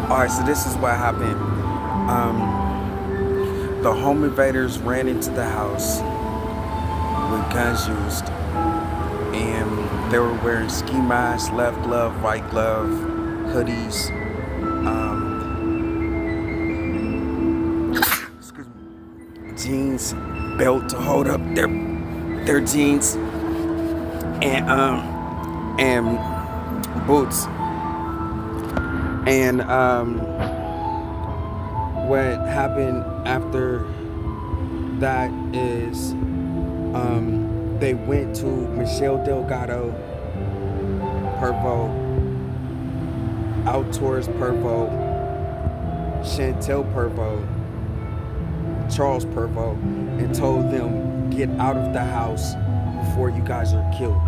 Alright, so this is what happened. The home invaders ran into the house with guns used, and they were wearing ski masks, left glove, right glove, hoodies, excuse me, jeans, belt to hold up their jeans, and boots. And what happened after that is they went to Michelle Delgado Pervo, Tortorers Pervo, Chantel Pervo, Charles Pervo, and told them, get out of the house before you guys are killed.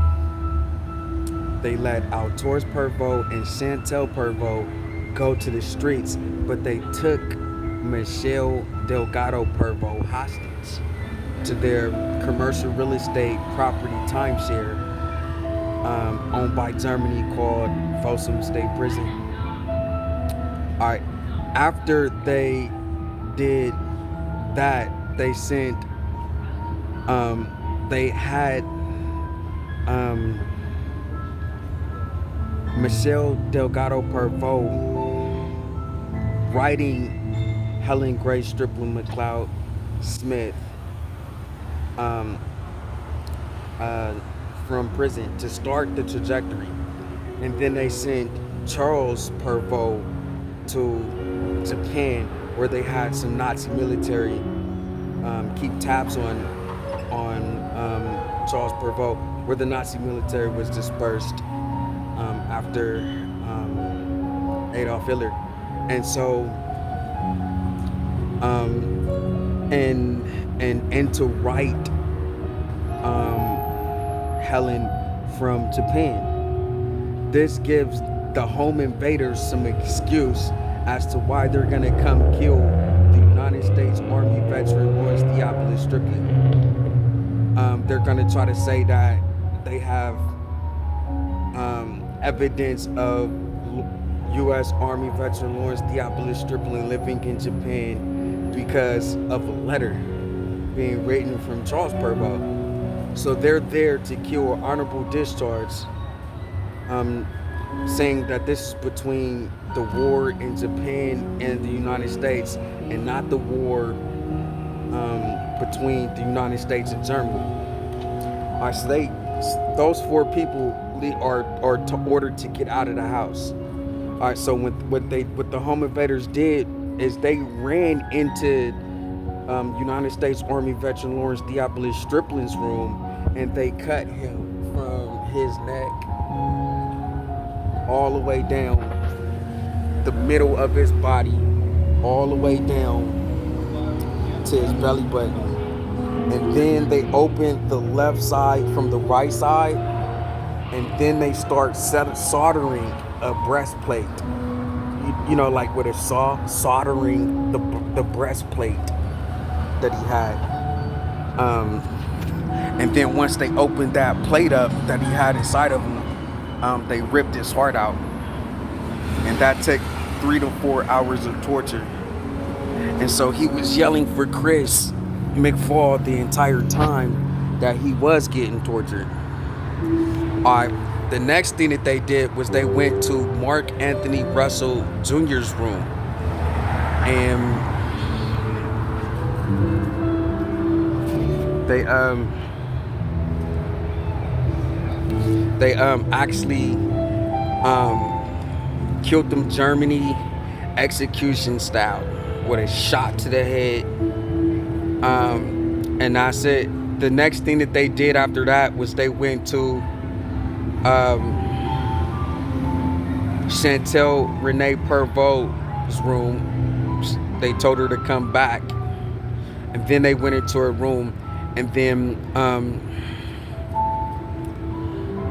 They let Tortorers Pervo and Chantel Pervo go to the streets, but they took Michelle Delgado Pervo hostage to their commercial real estate property timeshare owned by Germany called Folsom State Prison. Alright, after they did that, they sent, they had Michelle Delgado Pervo writing Helen Grace Striplin McLeod Smith from prison to start the trajectory. And then they sent Charles Pervo to Japan, where they had some Nazi military keep tabs on Charles Pervo, where the Nazi military was dispersed after Adolf Hitler. And so and to write Helen from Japan. This gives the home invaders some excuse as to why they're gonna come kill the United States Army veteran Lawrence Theophilus Striplin. They're gonna try to say that they have evidence of U.S. Army veteran Lawrence Theophilus Striplin living in Japan because of a letter being written from Charles Pervo. So they're there to kill an honorable discharge, saying that this is between the war in Japan and the United States, and not the war between the United States and Germany. All right, so those four people are ordered to get out of the house. All right, so what the home invaders did is they ran into United States Army veteran Lawrence Theophilus Striplin's room, and they cut him from his neck all the way down the middle of his body, all the way down to his belly button. And then they opened the left side from the right side, and then they start soldering a breastplate. You know, like with a saw, soldering the breastplate that he had. And then once they opened that plate up that he had inside of him, they ripped his heart out. And that took 3 to 4 hours of torture. And so he was yelling for Chris McFall the entire time that he was getting tortured. Alright, the next thing that they did was they went to Mark Anthony Russell Jr.'s room. And they actually killed him Germany execution style with a shot to the head. And I said the next thing that they did after that was they went to Chantel Renee Pervo's room. They told her to come back, and then they went into her room, and then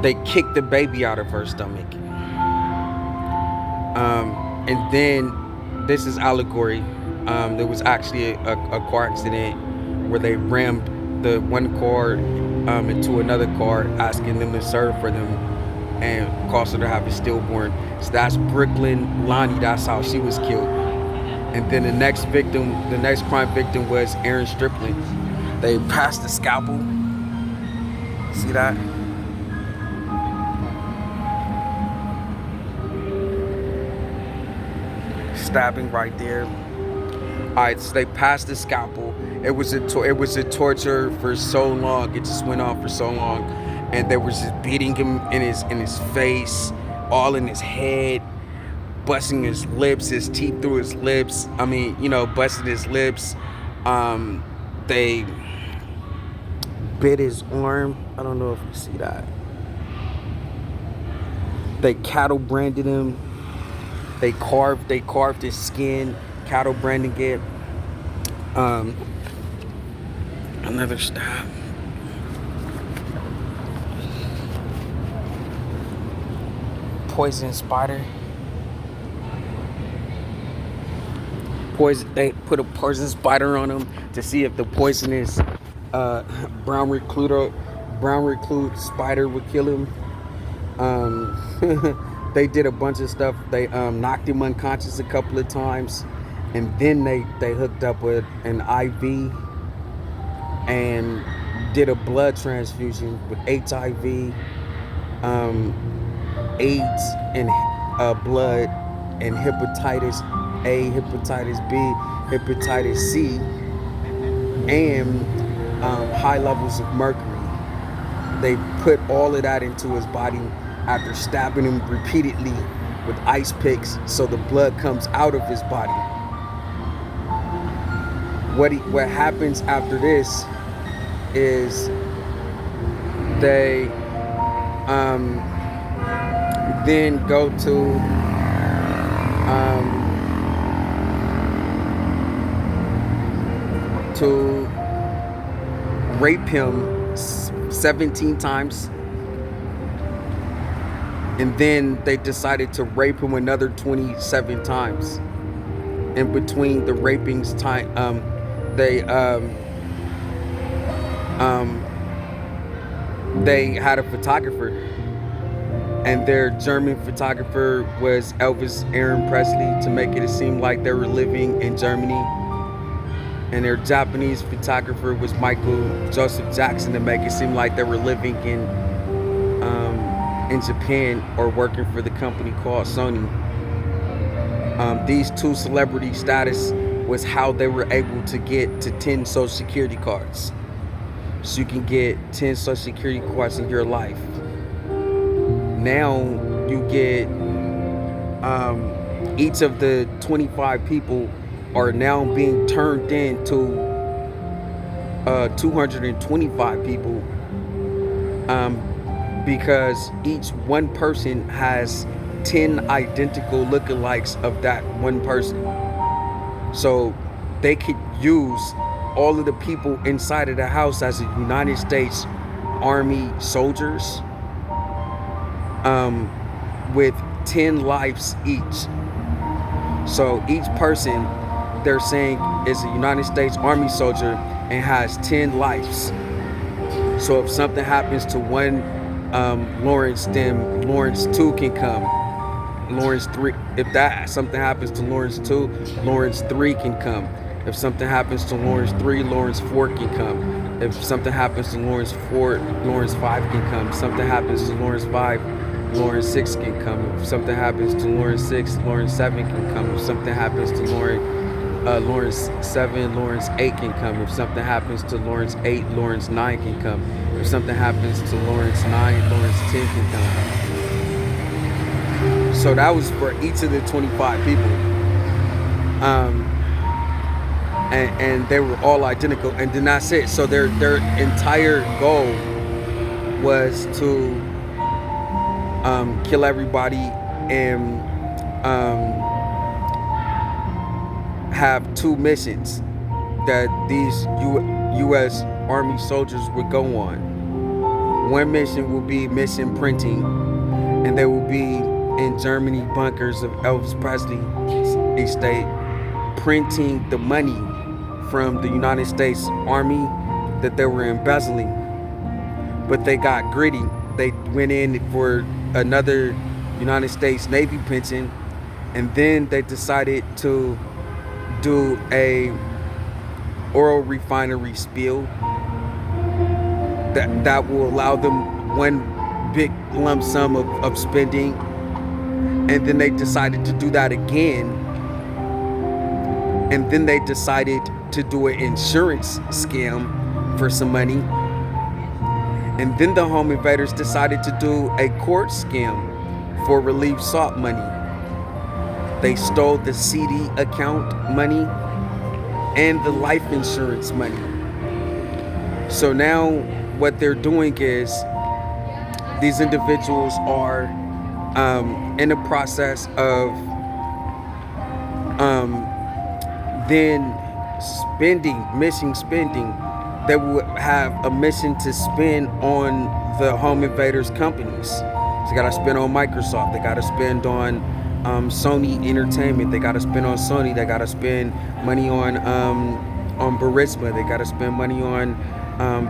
they kicked the baby out of her stomach. And then, this is allegory, there was actually a car accident where they rammed the one car into another car, asking them to serve for them and caused her to have a stillborn. So that's Brooklyn Lonnie. That's how she was killed. And then the next crime victim was Aaren Striplin. They passed the scalpel. See that? Stabbing right there. All right, so they passed the scalpel. It was a torture for so long. It just went on for so long, and they were just beating him in his face, all in his head, busting his lips, his teeth through his lips. I mean, busting his lips. They bit his arm. I don't know if you see that. They cattle branded him. They carved his skin, cattle branding it. Another stab. Poison spider. They put a poison spider on him to see if the poisonous brown recluse spider would kill him. They did a bunch of stuff. They knocked him unconscious a couple of times, and then they hooked up with an IV and did a blood transfusion with HIV, AIDS, and blood, and hepatitis A, hepatitis B, hepatitis C, and high levels of mercury. They put all of that into his body after stabbing him repeatedly with ice picks, so the blood comes out of his body. What happens after this is they then go to rape him 17 times, and then they decided to rape him another 27 times. In between the rapings time, they had a photographer, and their German photographer was Elvis Aaron Presley, to make it seem like they were living in Germany, and their Japanese photographer was Michael Joseph Jackson, to make it seem like they were living in Japan or working for the company called Sony. These two celebrity status was how they were able to get to 10 Social Security cards. So you can get 10 Social Security cards in your life. Now you get each of the 25 people are now being turned into 225 people, because each one person has 10 identical lookalikes of that one person. So they could use all of the people inside of the house as a United States Army soldiers, with 10 lives each. So each person, they're saying, is a United States Army soldier and has 10 lives. So if something happens to one Lawrence, then Lawrence 2 can come. Lawrence 3, if something happens to Lawrence 2, Lawrence 3 can come. If something happens to Lawrence 3, Lawrence 4 can come. If something happens to Lawrence 4, Lawrence 5 can come. If something happens to Lawrence 5, Lawrence 6 can come. If something happens to Lawrence 6, Lawrence 7 can come. If something happens to Lawrence 7, Lawrence 8 can come. If something happens to Lawrence 8, Lawrence 9 can come. If something happens to Lawrence 9, Lawrence 10 can come. So that was for each of the 25 people. And they were all identical, and then that's it. So their entire goal was to kill everybody and have two missions that these U.S. Army soldiers would go on. One mission will be mission printing, and they will be in Germany bunkers of Elvis Presley's estate, printing the money from the United States Army that they were embezzling. But they got gritty. They went in for another United States Navy pension, and then they decided to do a oil refinery spill that will allow them one big lump sum of spending, and then they decided to do that again, and then they decided to do an insurance scam for some money, and then the home invaders decided to do a court scam for relief sought money. They stole the CD account money and the life insurance money. So now what they're doing is these individuals are in the process of then missing spending. They will have a mission to spend on the home invaders companies. So they gotta spend on Microsoft, they gotta spend on Sony Entertainment, they gotta spend on Sony, they gotta spend money on Burisma, they gotta spend money on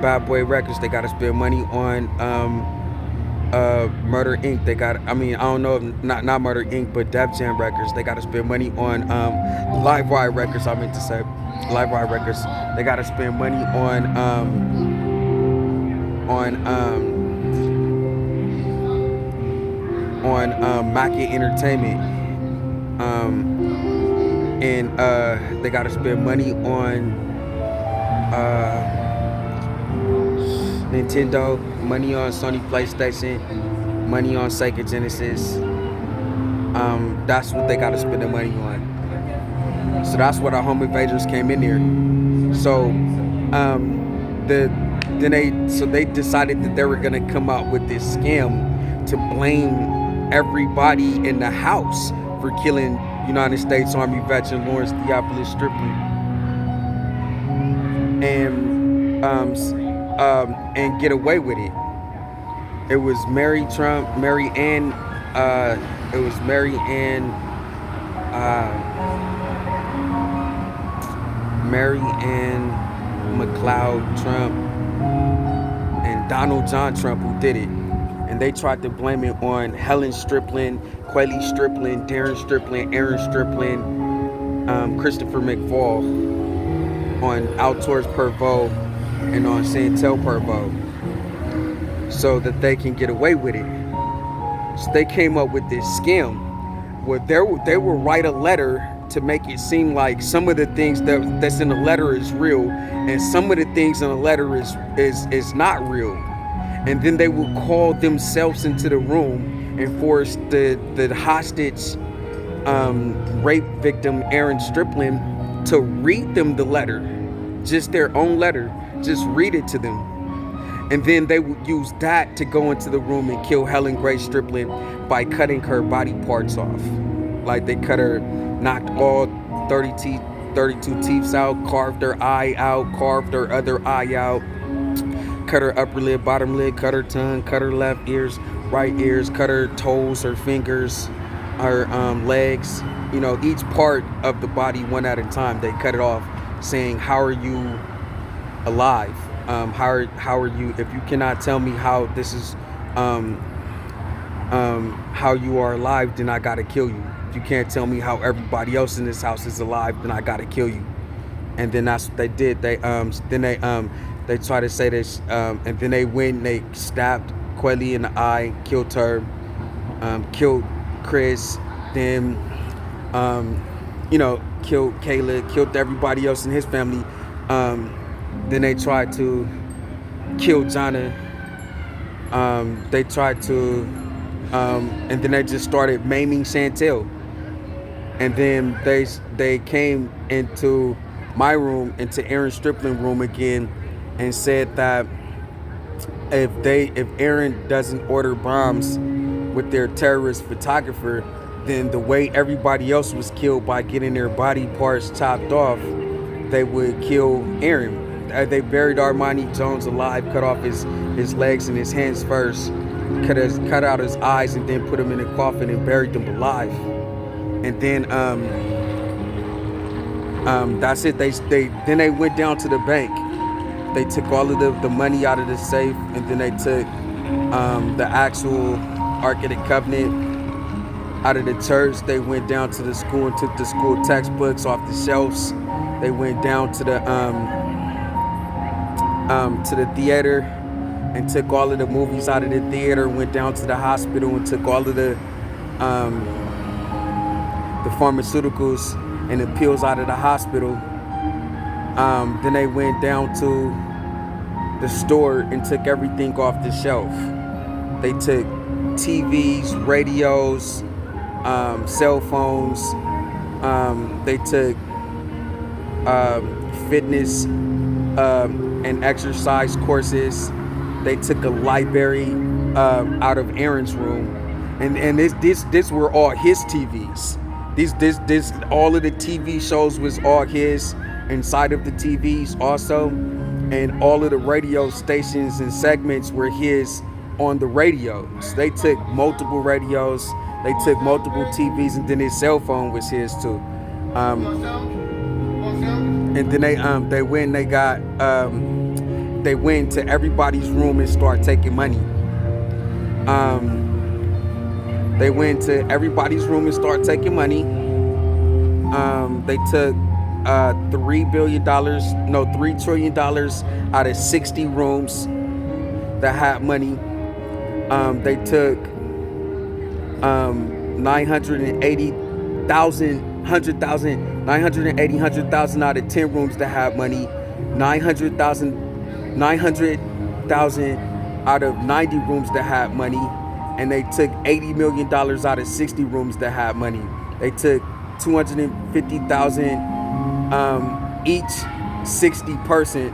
Bad Boy Records, they gotta spend money on Murder Inc. They got, I don't know, not Murder Inc., but Def Jam Records. They gotta spend money on Levi Records, I meant to say. Levi Records. They gotta spend money on Malia Entertainment. And they gotta spend money on Nintendo, money on Sony PlayStation, money on Sega Genesis. That's what they gotta spend their money on. So that's what our home invaders came in there. So they decided that they were gonna come out with this scam to blame everybody in the house for killing United States Army veteran Lawrence Theophilus Striplin, and get away with it. It was Malia Ann McLeod Trump and Donald John Trump who did it. And they tried to blame it on Helen Striplin, Quayle Striplin, Darren Striplin, Aaren Striplin, Christopher McFall, on Altor's Pervo, and on Chantel Pervo, so that they can get away with it. So they came up with this scam where they will write a letter to make it seem like some of the things that's in the letter is real, and some of the things in the letter is not real. And then they will call themselves into the room and force the hostage rape victim Aaren Striplin to read them the letter, just their own letter, just read it to them. And then they would use that to go into the room and kill Helen Grace Striplin by cutting her body parts off. Like they knocked all 32 teeth out, carved her eye out, carved her other eye out, cut her upper lip, bottom lip, cut her tongue, cut her left ears, right ears, cut her toes, her fingers, her legs. Each part of the body one at a time. They cut it off, saying, "How are you alive? How are you? If you cannot tell me how this is, how you are alive, then I gotta kill you. If you can't tell me how everybody else in this house is alive, then I gotta kill you." And then that's what they did. They tried to say this, and then they went and they stabbed Quayle in the eye, killed her, killed Chris, then killed Kayla, killed everybody else in his family. Then they tried to kill Jonna. They tried to, and then they just started maiming Chantel. And then they came into my room, into Aaren Striplin room again, and said that if Aaren doesn't order bombs with their terrorist photographer, then the way everybody else was killed by getting their body parts chopped off, they would kill Aaren. They buried Armani Jones alive, cut off his legs and his hands first, cut out his eyes, and then put him in a coffin and buried them alive. And then that's it. Then they went down to the bank. They took all of the money out of the safe, and then they took the actual Ark of the Covenant out of the church. They went down to the school and took the school textbooks off the shelves. They went down to the theater and took all of the movies out of the theater. Went down to the hospital and took all of the pharmaceuticals and the pills out of the hospital. Then they went down to the store and took everything off the shelf. They took TVs, radios, cell phones. They took fitness and exercise courses. They took a library out of Aaron's room, and this were all his TVs. This all of the TV shows was all his inside of the TVs also, and all of the radio stations and segments were his on the radios. They took multiple radios, they took multiple TVs, and then his cell phone was his too. And then they went to everybody's room and started taking money. They went to everybody's room and started taking money. They took $3 trillion out of 60 rooms that had money. They took 980,000 out of 10 rooms that had money. 900,000 out of 90 rooms that had money. And they took $80 million out of 60 rooms that had money. They took 250,000 each 60%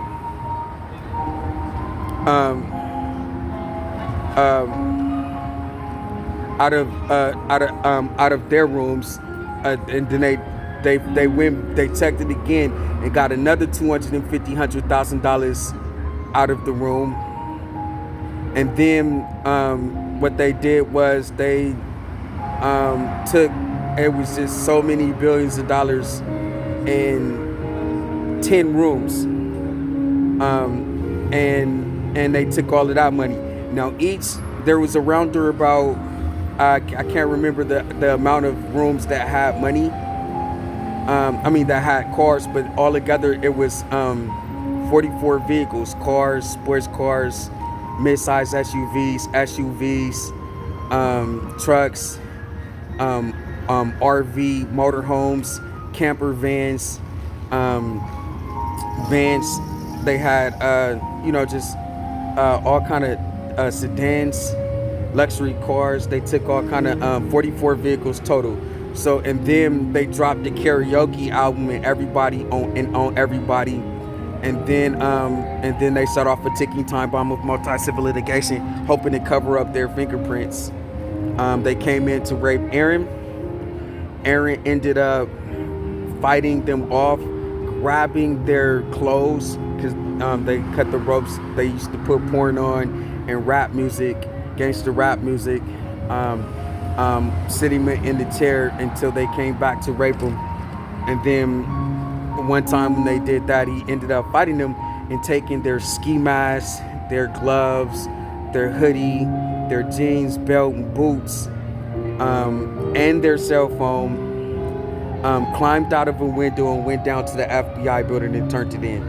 out of their rooms, and then they checked it again and got another $100,000 out of the room. And then what they did was they took, it was just so many billions of dollars in 10 rooms, and they took all of that money. Now there was around there about I can't remember the amount of rooms that had money, that had cars, but altogether it was 44 vehicles: cars, sports cars, mid-size SUVs, trucks, RV, motorhomes, camper vans, They had all kind of sedans, luxury cars. They took all kind of 44 vehicles total. So, and then they dropped the karaoke album and everybody on everybody. And then they set off a ticking time bomb of multi-civil litigation, hoping to cover up their fingerprints. They came in to rape Aaren. Aaren ended up fighting them off, grabbing their clothes, because they cut the ropes. They used to put porn on and rap music, gangster rap music, sitting him in the chair until they came back to rape him. And then one time when they did that, he ended up fighting them and taking their ski masks, their gloves, their hoodie, their jeans, belt, and boots, and their cell phone, climbed out of a window and went down to the FBI building and turned it in.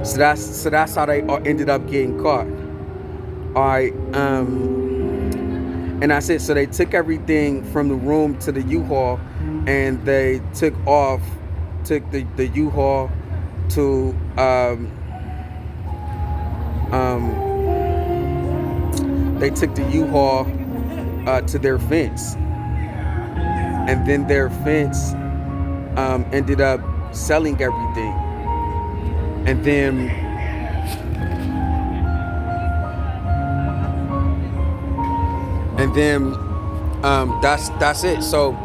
So that's how they ended up getting caught. All right, and I said, so they took everything from the room to the U-Haul, and they took the U-Haul to they took the U-Haul to their fence, and then their fence ended up selling everything, and then that's it. So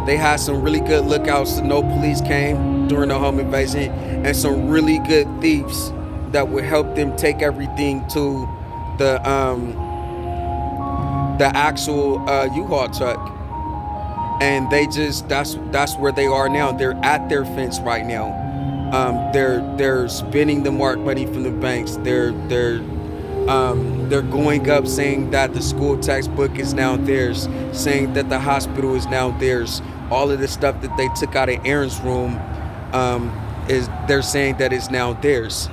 they had some really good lookouts, so no police came during the home invasion, and some really good thieves that would help them take everything to the actual U-Haul truck. And they just that's where they are now. They're at their fence right now. They're spending the mark money from the banks. They're They're going up saying that the school textbook is now theirs, saying that the hospital is now theirs. All of the stuff that they took out of Aaron's room, is they're saying that it's now theirs.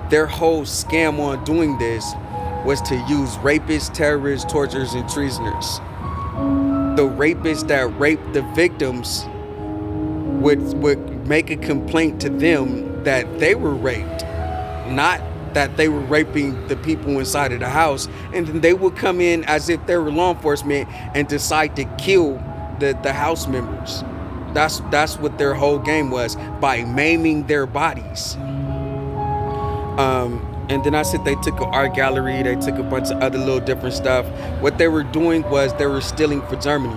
Their whole scam on doing this was to use rapists, terrorists, torturers, and treasoners. The rapists that raped the victims would make a complaint to them that they were raped, not that they were raping the people inside of the house, and then they would come in as if they were law enforcement and decide to kill the house members. That's what their whole game was, by maiming their bodies. And then I said they took an art gallery, they took a bunch of other little different stuff. What they were doing was they were stealing for Germany.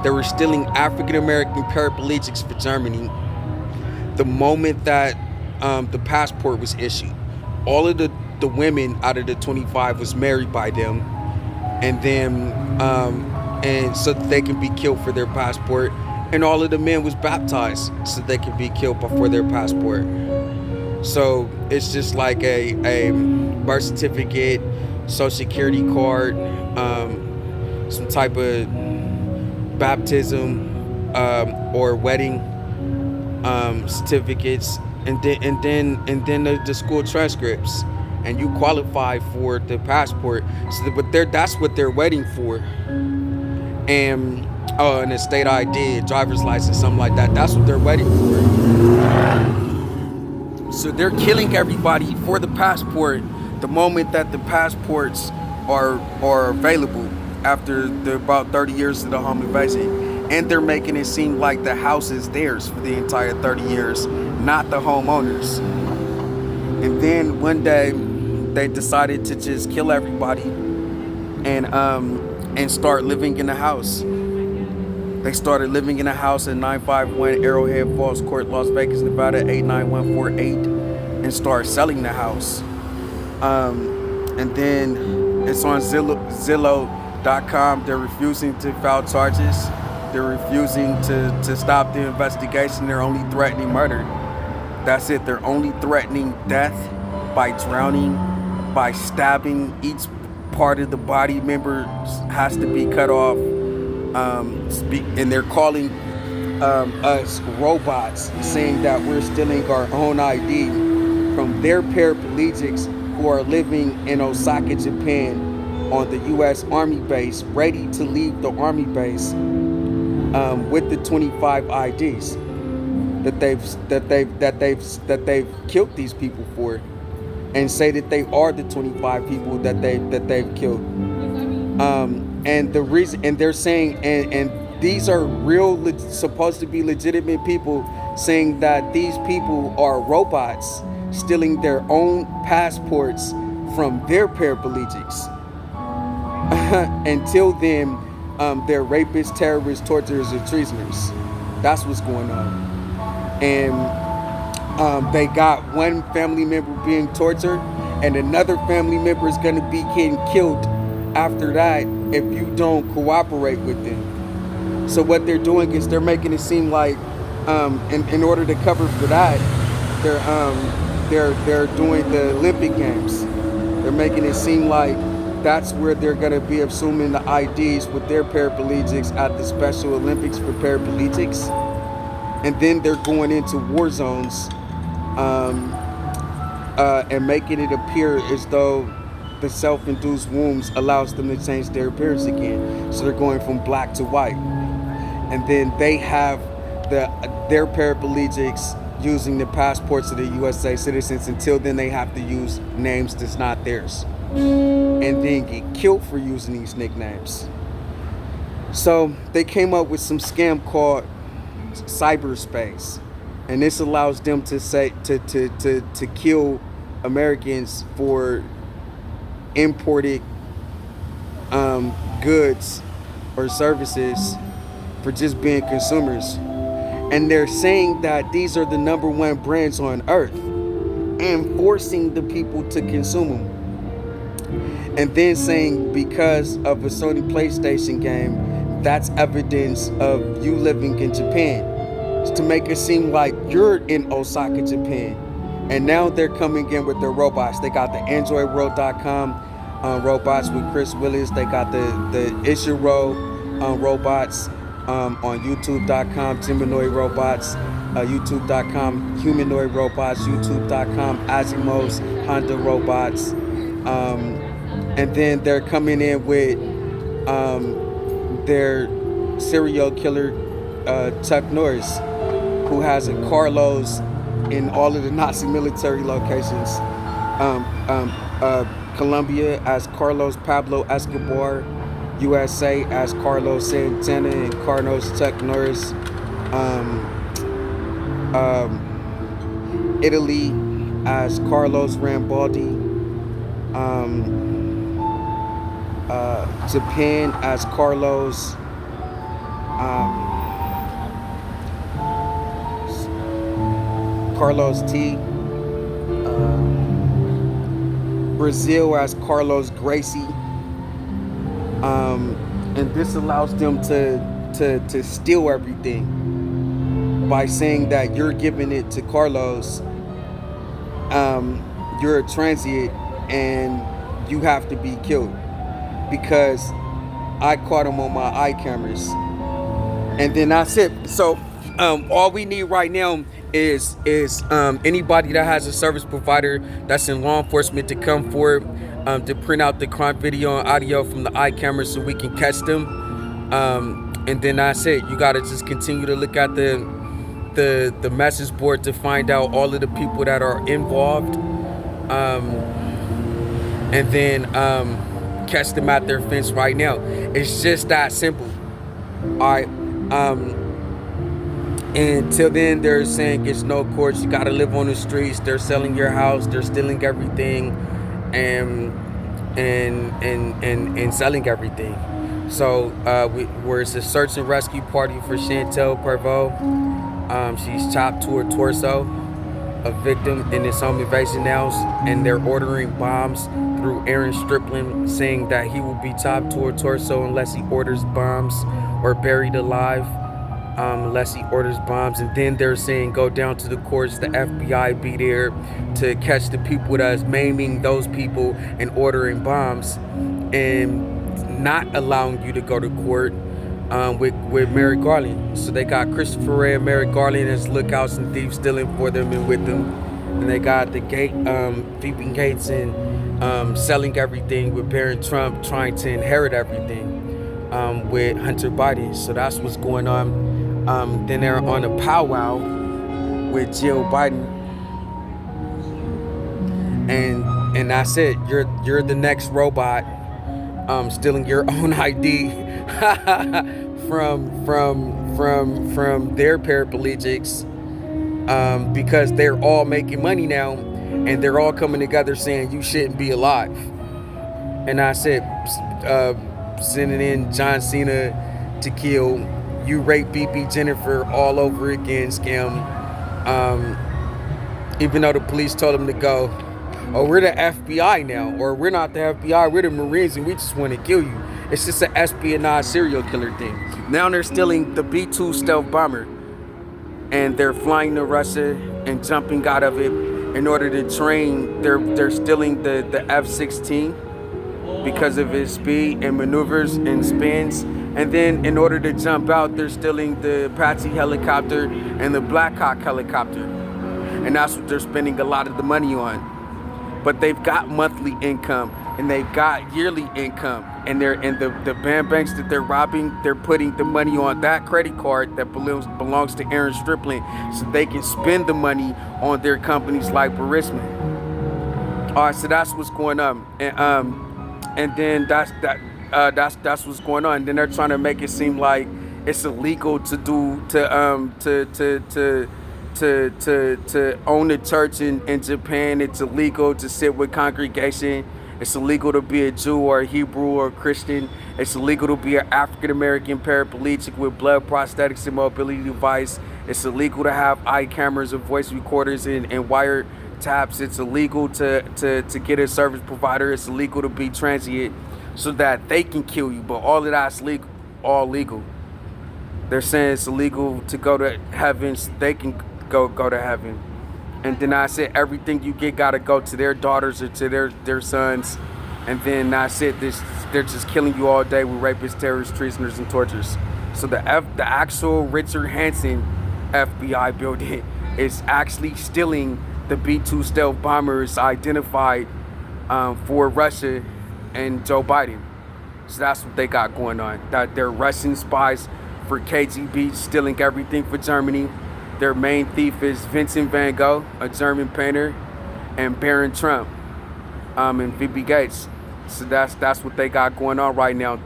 They were stealing African American paraplegics for Germany. The moment that the passport was issued, all of the women out of the 25 was married by them, and then and so that they can be killed for their passport, and all of the men was baptized so they can be killed for their passport. So it's just like a birth certificate, social security card, some type of baptism or wedding certificates, and then the school transcripts, and you qualify for the passport. So but that's what they're waiting for. And and a state ID, driver's license, something like that. That's what they're waiting for. So they're killing everybody for the passport the moment that the passports are available after about 30 years of the home invasion. And they're making it seem like the house is theirs for the entire 30 years, not the homeowners. And then one day they decided to just kill everybody and start living in the house. They started living in a house at 951 Arrowhead Falls Court, Las Vegas, Nevada, 89148, and start selling the house. And then it's on Zillow.com. They're refusing to file charges. They're refusing to stop the investigation. They're only threatening murder. That's it. They're only threatening death by drowning, by stabbing. Each part of the body member has to be cut off. And they're calling us robots, saying that we're stealing our own ID from their paraplegics who are living in Osaka, Japan, on the U.S. Army base, ready to leave the Army base with the 25 IDs that they've killed these people for, and say that they are the 25 people that they've killed. And the reason, and they're saying, and these are real, supposed to be legitimate people, saying that these people are robots stealing their own passports from their paraplegics. Until then, they're rapists, terrorists, torturers, or treasoners. That's what's going on. And they got one family member being tortured, and another family member is going to be getting killed after that if you don't cooperate with them. So what they're doing is they're making it seem like, in order to cover for that, they're doing the Olympic Games. They're making it seem like that's where they're going to be assuming the IDs with their paraplegics at the Special Olympics for paraplegics, and then they're going into war zones and making it appear as though the self-induced wounds allows them to change their appearance again. So they're going from black to white. And then they have their paraplegics using the passports of the USA citizens. Until then, they have to use names that's not theirs, and then get killed for using these nicknames. So they came up with some scam called cyberspace, and this allows them to say to kill Americans for imported goods or services for just being consumers. And they're saying that these are the #1 brands on earth and forcing the people to consume them. And then saying because of a Sony PlayStation game, that's evidence of you living in Japan. It's to make it seem like you're in Osaka, Japan. And now they're coming in with their robots. They got the AndroidWorld.com robots with Chris Willis. They got the Ishiro robots on YouTube.com, Geminoid robots, YouTube.com, humanoid robots, YouTube.com, Asimov's Honda robots. And then they're coming in with their serial killer Chuck Norris, who has a Carlos in all of the Nazi military locations. Colombia as Carlos Pablo Escobar, USA as Carlos Santana and Carlos Chuck Norris. Italy as Carlos Rambaldi. Japan as Carlos Carlos T. Brazil as Carlos Gracie. And this allows them to steal everything by saying that you're giving it to Carlos. You're a transient and you have to be killed because I caught him on my eye cameras. And then that's it. So all we need right now is anybody that has a service provider that's in law enforcement to come forward to print out the crime video and audio from the eye cameras so we can catch them. And then that's it. You gotta just continue to look at the message board to find out all of the people that are involved, and then catch them at their fence right now. It's just that simple. All right. Until then, they're saying it's no courts. You gotta live on the streets. They're selling your house. They're stealing everything, and selling everything. So where it's a search and rescue party for Chantel Perveau. She's chopped to her torso, a victim in this home invasion now, and they're ordering bombs through Aaren Striplin, saying that he will be chopped to her torso unless he orders bombs, or buried alive unless he orders bombs. And then they're saying go down to the courts, the FBI be there to catch the people that's maiming those people and ordering bombs, and not allowing you to go to court with Merrick Garland. So they got Christopher Ray and Merrick Garland as lookouts and thieves stealing for them and with them. And they got the Phoebe Gates and selling everything with Barron Trump trying to inherit everything with Hunter Biden. So that's what's going on. Then they're on a powwow with Jill Biden. And that's it. You're the next robot stealing your own ID from their paraplegics, because they're all making money now and they're all coming together saying you shouldn't be alive. And I said, sending in John Cena to kill, you rape BP Jennifer all over again scam. Even though the police told him to go, oh, we're the FBI now, or we're not the FBI, we're the Marines and we just want to kill you. It's just an espionage serial killer thing. Now they're stealing the B-2 stealth bomber, and they're flying to Russia and jumping out of it in order to train. They're stealing the F-16 because of his speed and maneuvers and spins. And then in order to jump out, they're stealing the Apache helicopter and the Black Hawk helicopter. And that's what they're spending a lot of the money on. But they've got monthly income and they've got yearly income, and they're in the band banks that they're robbing, they're putting the money on that credit card that belongs to Aaren Striplin, so they can spend the money on their companies like Burisma. All right, so that's what's going on, and then that's what's going on. And then they're trying to make it seem like it's illegal to own a church in Japan. It's illegal to sit with congregation. It's illegal to be a Jew or a Hebrew or a Christian. It's illegal to be an African American paraplegic with blood prosthetics and mobility device. It's illegal to have eye cameras and voice recorders and wire taps. It's illegal to get a service provider. It's illegal to be transient so that they can kill you. But all of that's legal, all legal. They're saying it's illegal to go to heaven so they can go to heaven. And then I said everything you get gotta go to their daughters or to their sons. And then I said they're just killing you all day with rapists, terrorists, treasoners, and torturers. So the actual Richard Hansen FBI building is actually stealing the B-2 stealth bombers identified for Russia and Joe Biden. So that's what they got going on. That they're Russian spies for KGB, stealing everything for Germany. Their main thief is Vincent van Gogh, a German painter, and Barron Trump, and V.B. Gates. So that's what they got going on right now.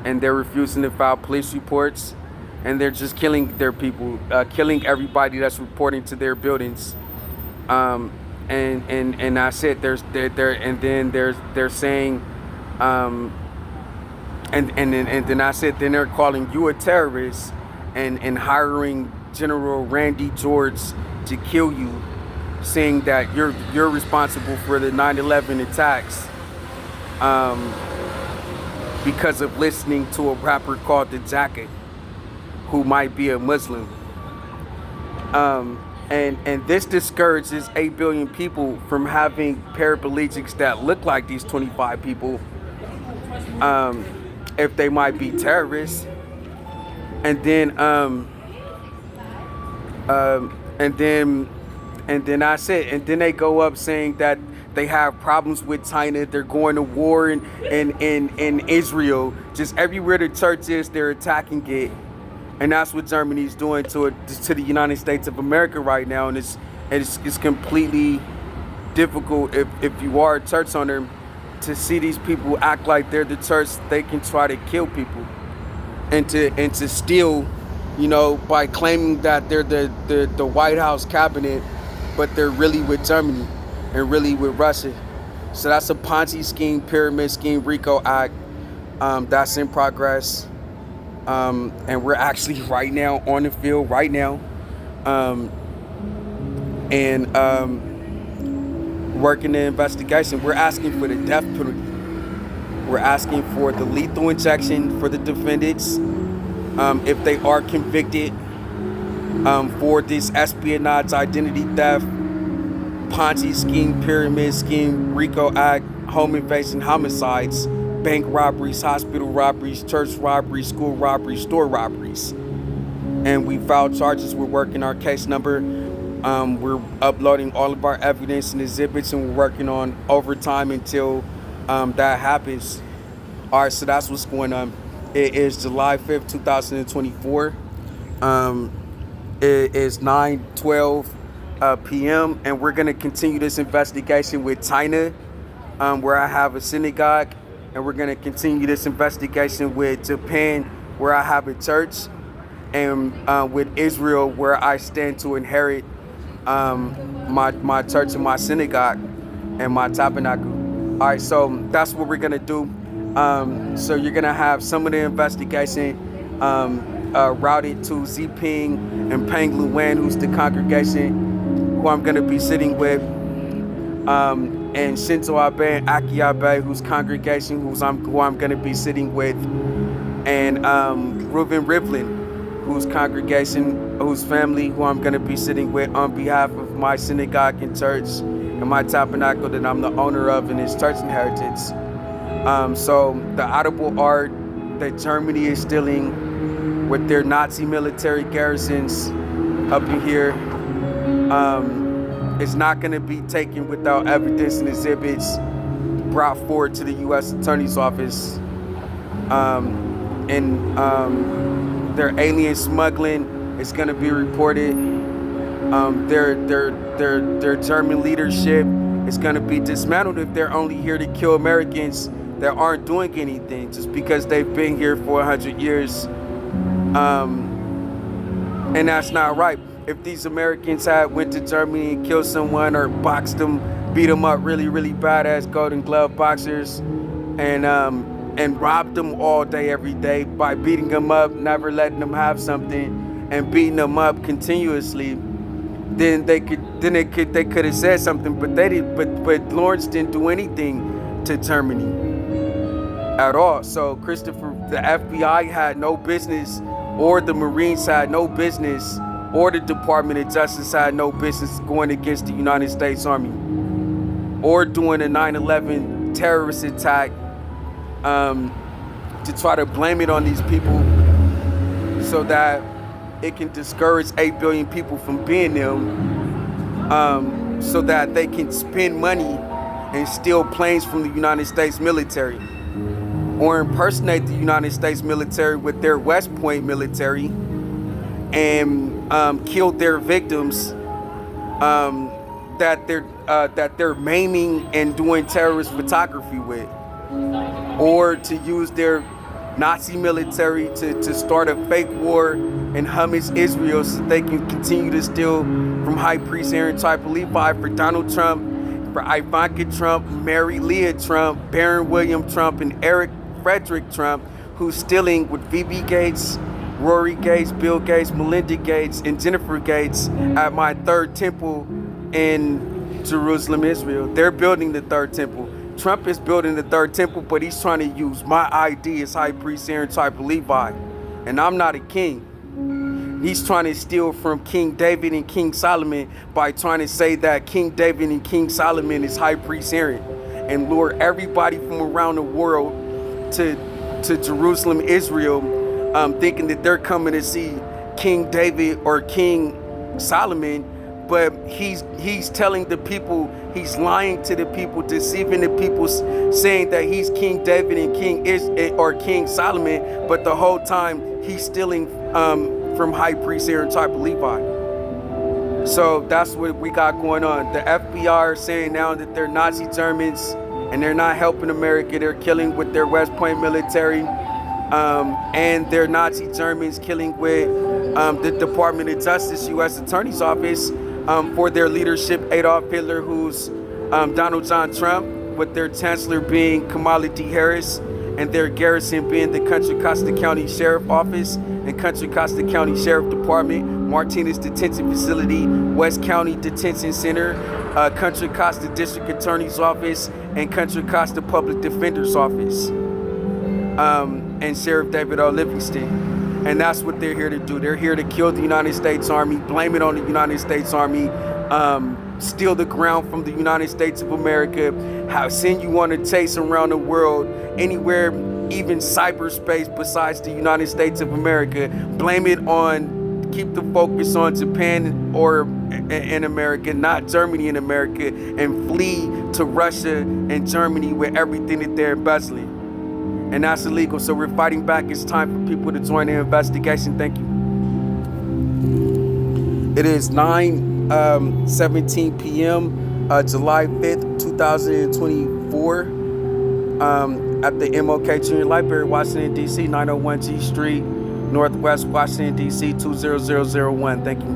And they're refusing to file police reports, and they're just killing their people, killing everybody that's reporting to their buildings. And I said they're saying, and then I said then they're calling you a terrorist, and hiring General Randy George to kill you, saying that you're responsible for the 9/11 attacks, because of listening to a rapper called The Jacket, who might be a Muslim. And this discourages 8 billion people from having paraplegics that look like these 25 people, if they might be terrorists. And then I said, and then they go up saying that they have problems with China. They're going to war in Israel. Just everywhere the church is, they're attacking it. And that's what Germany's doing to the United States of America right now. And it's completely difficult if you are a church owner to see these people act like they're the church. They can try to kill people and to steal, by claiming that they're the White House cabinet, but they're really with Germany and really with Russia. So that's a Ponzi scheme, pyramid scheme, RICO Act. That's in progress. And we're actually right now on the field right now, working the investigation. We're asking for the death penalty. We're asking for the lethal injection for the defendants, if they are convicted, for this espionage, identity theft, Ponzi scheme, pyramid scheme, RICO Act, home invasion, homicides, bank robberies, hospital robberies, church robberies, school robberies, store robberies. And we filed charges. We're working our case number. We're uploading all of our evidence and exhibits, and we're working on overtime until that happens. All right, so that's what's going on. It is July 5th, 2024. It is 9:12 p.m. and we're going to continue this investigation with China, where I have a synagogue. And we're going to continue this investigation with Japan, where I have a church, and with Israel, where I stand to inherit my church and my synagogue and my tabernacle. All right, so that's what we're going to do. So you're going to have some of the investigation routed to Ziping and Peng Luan, who's the congregation who I'm going to be sitting with. And Shinzo Abe and Aki Abe, whose congregation, who I'm going to be sitting with, and Reuven Rivlin, whose congregation, whose family, who I'm going to be sitting with on behalf of my synagogue and church and my tabernacle that I'm the owner of in its church inheritance. So the audible art that Germany is stealing with their Nazi military garrisons up in here, it's not going to be taken without evidence and exhibits brought forward to the U.S. Attorney's Office. Their alien smuggling is going to be reported. Their German leadership is going to be dismantled if they're only here to kill Americans that aren't doing anything just because they've been here for 100 years. And that's not right. If these Americans had went to Germany and killed someone or boxed them, beat them up really, really badass Golden Glove boxers, and robbed them all day, every day by beating them up, never letting them have something, and beating them up continuously, then they could have said something, but they didn't. But Lawrence didn't do anything to Germany at all. So the FBI had no business, or the Marines had no business or the Department of Justice had no business going against the United States Army or doing a 9/11 terrorist attack to try to blame it on these people so that it can discourage 8 billion people from being them, so that they can spend money and steal planes from the United States military or impersonate the United States military with their West Point military and kill their victims that they're maiming and doing terrorist photography with, or to use their Nazi military to start a fake war and hummus Israel so they can continue to steal from High Priest Aaren type of Levi for Donald Trump, for Ivanka Trump, Mary Leah Trump, Barron William Trump, and Eric Frederick Trump, who's stealing with VB Gates, Rory Gates, Bill Gates, Melinda Gates, and Jennifer Gates at my third temple in Jerusalem, Israel. They're building the third temple. Trump is building the third temple, but he's trying to use my ID as High Priest Aaren type of Levi. And I'm not a king. He's trying to steal from King David and King Solomon by trying to say that King David and King Solomon is High Priest Aaren, and lure everybody from around the world to Jerusalem, Israel, thinking that they're coming to see King David or King Solomon. But he's telling the people, he's lying to the people, deceiving the people, saying that he's King David and King Solomon, but the whole time he's stealing from High Priest Aaren type of Levi. So that's what we got going on. The FBI are saying now that they're Nazi Germans and they're not helping America. They're killing with their West Point military, and they're Nazi Germans killing with the Department of Justice, U.S. Attorney's Office, for their leadership, Adolf Hitler, who's Donald John Trump, with their chancellor being Kamala D. Harris, and their garrison being the Contra Costa County Sheriff Office and Contra Costa County Sheriff Department, Martinez Detention Facility, West County Detention Center, Contra Costa District Attorney's Office, and Contra Costa Public Defender's Office, and Sheriff David O. Livingston. And that's what they're here to do. They're here to kill the United States Army, blame it on the United States Army, steal the ground from the United States of America, send you on a chase around the world, anywhere, even cyberspace besides the United States of America. Blame it on, keep the focus on Japan or in America, not Germany and America, and flee to Russia and Germany with everything that they're embezzling. And that's illegal. So we're fighting back. It's time for people to join the investigation. Thank you. It is 9:17 p.m. July 5th, 2024, at the MLK Junior Library, Washington, D.C., 901 G Street, Northwest Washington, D.C., 20001. Thank you.